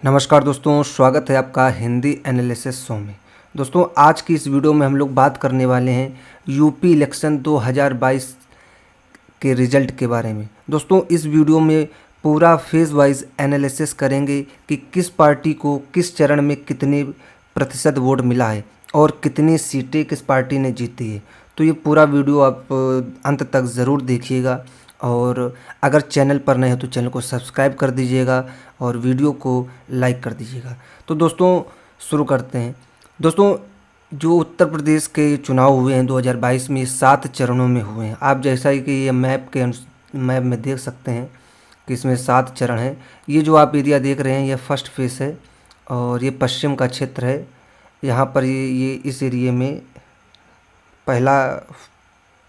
नमस्कार दोस्तों, स्वागत है आपका हिंदी एनालिसिस शो में। दोस्तों, आज की इस वीडियो में हम लोग बात करने वाले हैं यूपी इलेक्शन 2022 के रिजल्ट के बारे में। दोस्तों, इस वीडियो में पूरा फेज़ वाइज एनालिसिस करेंगे कि किस पार्टी को किस चरण में कितने प्रतिशत वोट मिला है और कितनी सीटें किस पार्टी ने जीती है। तो ये पूरा वीडियो आप अंत तक ज़रूर देखिएगा और अगर चैनल पर नए हो तो चैनल को सब्सक्राइब कर दीजिएगा और वीडियो को लाइक कर दीजिएगा। तो दोस्तों, शुरू करते हैं। दोस्तों, जो उत्तर प्रदेश के चुनाव हुए हैं 2022 में, 7 चरणों में हुए हैं। आप जैसा ही कि ये मैप में देख सकते हैं कि इसमें 7 चरण हैं। ये जो आप एरिया देख रहे हैं ये फर्स्ट फेस है और ये पश्चिम का क्षेत्र है। यहाँ पर ये इस एरिए में पहला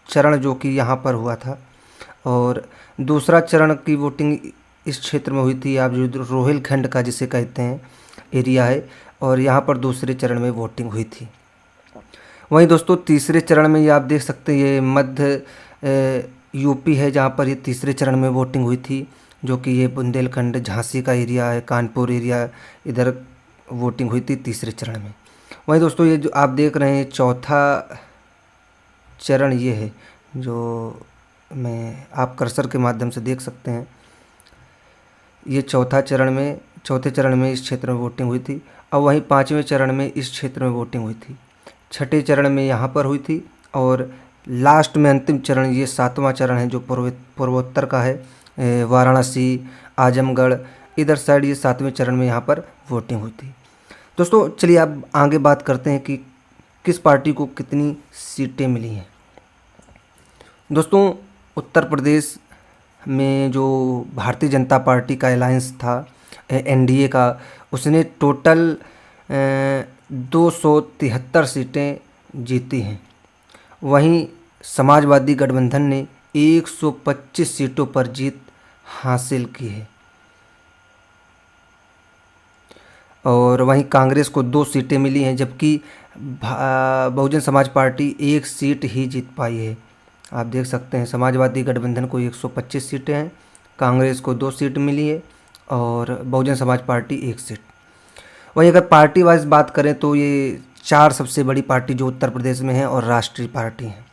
चरण जो कि यहाँ पर हुआ था और दूसरा चरण की वोटिंग इस क्षेत्र में हुई थी। आप जो रोहिलखंड का जिसे कहते हैं एरिया है और यहाँ पर दूसरे चरण में वोटिंग हुई थी। वहीं दोस्तों, तीसरे चरण में ये आप देख सकते हैं ये मध्य यूपी है जहाँ पर ये तीसरे चरण में वोटिंग हुई थी, जो कि ये बुंदेलखंड झांसी का एरिया है, कानपुर एरिया, इधर वोटिंग हुई थी तीसरे चरण में। वहीं दोस्तों, ये जो आप देख रहे हैं चौथा चरण ये है जो आप कर्सर के माध्यम से देख सकते हैं। ये चौथे चरण में इस क्षेत्र में वोटिंग हुई थी और वहीं 5वें चरण में इस क्षेत्र में वोटिंग हुई थी। छठे चरण में यहाँ पर हुई थी और लास्ट में अंतिम चरण ये 7वां चरण है जो पूर्वोत्तर का है। वाराणसी, आजमगढ़, इधर साइड ये 7वें चरण में यहाँ पर वोटिंग हुई थी। दोस्तों, चलिए अब आगे बात करते हैं कि किस पार्टी को कितनी सीटें मिली हैं। दोस्तों, उत्तर प्रदेश में जो भारतीय जनता पार्टी का अलायंस था एनडीए का, उसने टोटल 273 सीटें जीती हैं। वहीं समाजवादी गठबंधन ने 125 सीटों पर जीत हासिल की है और वहीं कांग्रेस को 2 सीटें मिली हैं, जबकि बहुजन समाज पार्टी 1 सीट ही जीत पाई है। आप देख सकते हैं समाजवादी गठबंधन को 125 सीटें हैं, कांग्रेस को 2 सीट मिली है और बहुजन समाज पार्टी 1 सीट। वहीं अगर पार्टी वाइज बात करें तो ये 4 सबसे बड़ी पार्टी जो उत्तर प्रदेश में है और राष्ट्रीय पार्टी हैं।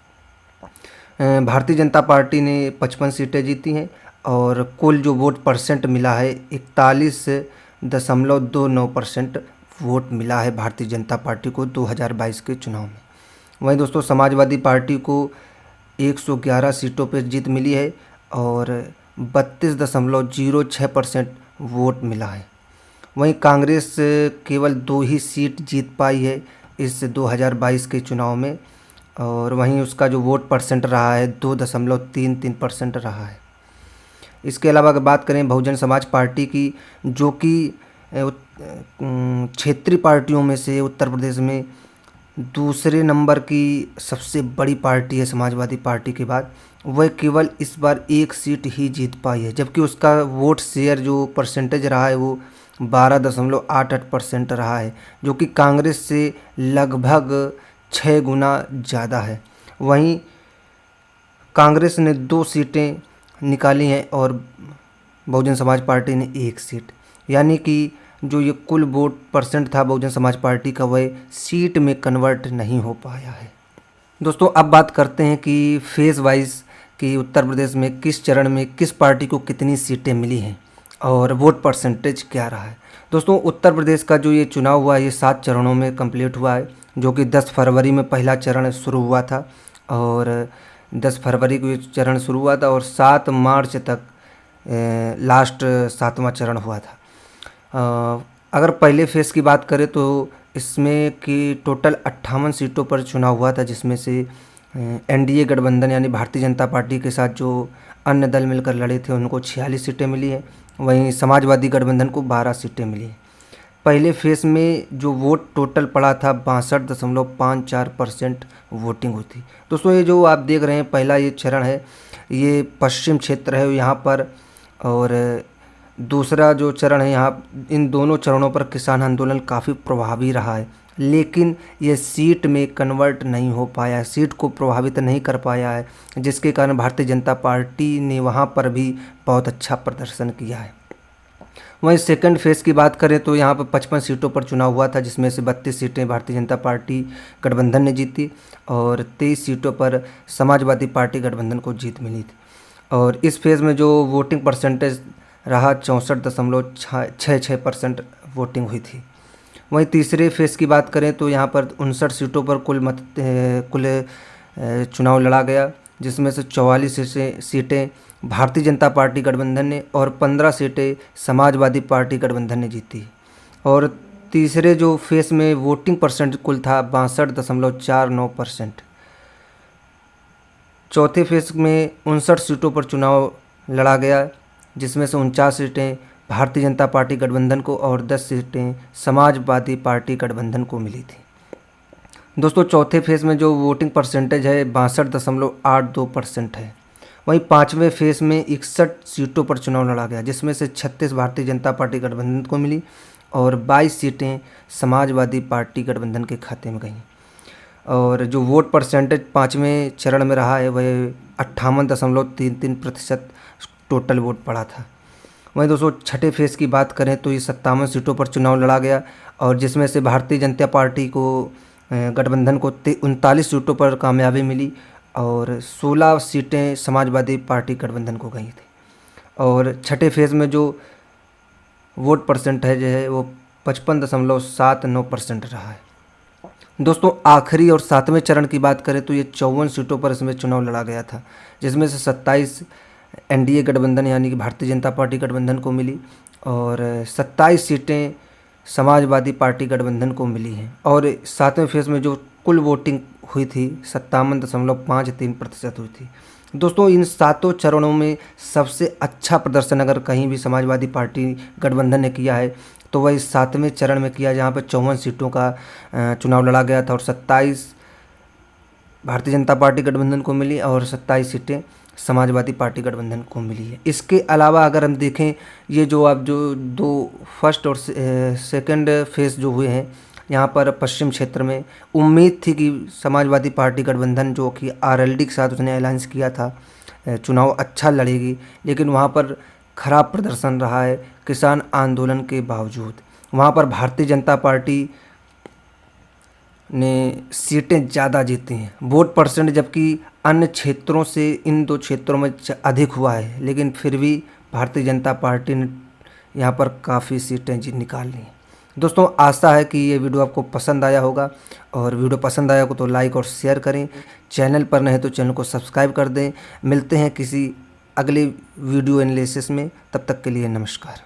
भारतीय जनता पार्टी ने 55 सीटें जीती हैं और कुल जो वोट परसेंट मिला है 41.29% वोट मिला है भारतीय जनता पार्टी को 2022 के चुनाव में। वहीं दोस्तों, समाजवादी पार्टी को 111 सीटों पर जीत मिली है और 32.06% वोट मिला है। वहीं कांग्रेस केवल 2 ही सीट जीत पाई है इस 2022 के चुनाव में और वहीं उसका जो वोट परसेंट रहा है 2.33% रहा है। इसके अलावा अगर बात करें बहुजन समाज पार्टी की, जो कि क्षेत्रीय पार्टियों में से उत्तर प्रदेश में दूसरे नंबर की सबसे बड़ी पार्टी है समाजवादी पार्टी के बाद, वह केवल इस बार 1 सीट ही जीत पाई है, जबकि उसका वोट शेयर जो परसेंटेज रहा है वो 12.88% रहा है, जो कि कांग्रेस से लगभग 6 गुना ज़्यादा है। वहीं कांग्रेस ने 2 सीटें निकाली हैं और बहुजन समाज पार्टी ने 1 सीट, यानी कि जो ये कुल वोट परसेंट था बहुजन समाज पार्टी का वह सीट में कन्वर्ट नहीं हो पाया है। दोस्तों, अब बात करते हैं कि फेज़ वाइज कि उत्तर प्रदेश में किस चरण में किस पार्टी को कितनी सीटें मिली हैं और वोट परसेंटेज क्या रहा है। दोस्तों, उत्तर प्रदेश का जो ये चुनाव हुआ ये 7 चरणों में कंप्लीट हुआ है, जो कि 10 फरवरी में पहला चरण शुरू हुआ था और 10 फरवरी को ये चरण शुरू हुआ था और 7 मार्च तक लास्ट 7वां चरण हुआ था। अगर पहले फेज़ की बात करें तो इसमें कि टोटल 58 सीटों पर चुनाव हुआ था, जिसमें से एनडीए गठबंधन यानी भारतीय जनता पार्टी के साथ जो अन्य दल मिलकर लड़े थे उनको 46 सीटें मिली हैं। वहीं समाजवादी गठबंधन को 12 सीटें मिली हैं। पहले फेज़ में जो वोट टोटल पड़ा था 62.54% वोटिंग हुई थी। दोस्तों, ये जो आप देख रहे हैं पहला ये चरण है, ये पश्चिम क्षेत्र है यहाँ पर, और दूसरा जो चरण है यहाँ, इन दोनों चरणों पर किसान आंदोलन काफ़ी प्रभावी रहा है, लेकिन ये सीट में कन्वर्ट नहीं हो पाया है, सीट को प्रभावित नहीं कर पाया है, जिसके कारण भारतीय जनता पार्टी ने वहाँ पर भी बहुत अच्छा प्रदर्शन किया है। वहीं सेकंड फेज़ की बात करें तो यहाँ पर 55 सीटों पर चुनाव हुआ था, जिसमें से 32 सीटें भारतीय जनता पार्टी गठबंधन ने जीती और 23 सीटों पर समाजवादी पार्टी गठबंधन को जीत मिली थी। और इस फेज़ में जो वोटिंग परसेंटेज रहा 64.66% वोटिंग हुई थी। वहीं तीसरे फेज़ की बात करें तो यहाँ पर 59 सीटों पर कुल चुनाव लड़ा गया, जिसमें से 44 सीटें भारतीय जनता पार्टी गठबंधन ने और 15 सीटें समाजवादी पार्टी गठबंधन ने जीती। और तीसरे जो फेज़ में वोटिंग परसेंट कुल था 62.49%। चौथे फेज़ में 59 सीटों पर चुनाव लड़ा गया, जिसमें से 49 सीटें भारतीय जनता पार्टी गठबंधन को और 10 सीटें समाजवादी पार्टी गठबंधन को मिली थी। दोस्तों चौथे फेज़ में जो वोटिंग परसेंटेज है 62.82% है। वहीं पाँचवें फेज़ में 61 सीटों पर चुनाव लड़ा गया, जिसमें से 36 भारतीय जनता पार्टी गठबंधन को मिली और 22 सीटें समाजवादी पार्टी गठबंधन के खाते में गईं। और जो वोट परसेंटेज पाँचवें चरण में रहा है वह 58.33% टोटल वोट पड़ा था। वहीं दोस्तों छठे फेज़ की बात करें तो ये 57 सीटों पर चुनाव लड़ा गया और जिसमें से भारतीय जनता पार्टी को गठबंधन को 39 सीटों पर कामयाबी मिली और 16 सीटें समाजवादी पार्टी गठबंधन को गई थी। और छठे फेज़ में जो वोट परसेंटेज है वो 55.79% रहा है। दोस्तों आखिरी और सातवें चरण की बात करें तो ये 54 सीटों पर इसमें चुनाव लड़ा गया था, जिसमें से 27 एनडीए गठबंधन यानी कि भारतीय जनता पार्टी गठबंधन को मिली और 27 सीटें समाजवादी पार्टी गठबंधन को मिली हैं। और सातवें फेज़ में जो कुल वोटिंग हुई थी 57.53% हुई थी। दोस्तों इन सातों चरणों में सबसे अच्छा प्रदर्शन अगर कहीं भी समाजवादी पार्टी गठबंधन ने किया है तो वह इस सातवें चरण में किया, जहाँ पर 54 सीटों का चुनाव लड़ा गया था और 27 भारतीय जनता पार्टी गठबंधन को मिली और 27 सीटें समाजवादी पार्टी गठबंधन को मिली है। इसके अलावा अगर हम देखें ये जो अब जो दो फर्स्ट और सेकंड फेज़ जो हुए हैं, यहाँ पर पश्चिम क्षेत्र में उम्मीद थी कि समाजवादी पार्टी गठबंधन जो कि आरएलडी के साथ उसने अलायंस किया था चुनाव अच्छा लड़ेगी, लेकिन वहाँ पर खराब प्रदर्शन रहा है। किसान आंदोलन के बावजूद वहाँ पर भारतीय जनता पार्टी ने सीटें ज़्यादा जीती हैं, वोट परसेंट जबकि अन्य क्षेत्रों से इन दो क्षेत्रों में अधिक हुआ है, लेकिन फिर भी भारतीय जनता पार्टी ने यहाँ पर काफ़ी सीटें निकाल ली। दोस्तों आशा है कि ये वीडियो आपको पसंद आया होगा और वीडियो पसंद आया हो तो लाइक और शेयर करें। चैनल पर नहीं तो चैनल को सब्सक्राइब कर दें। मिलते हैं किसी अगले वीडियो एनालिसिस में, तब तक के लिए नमस्कार।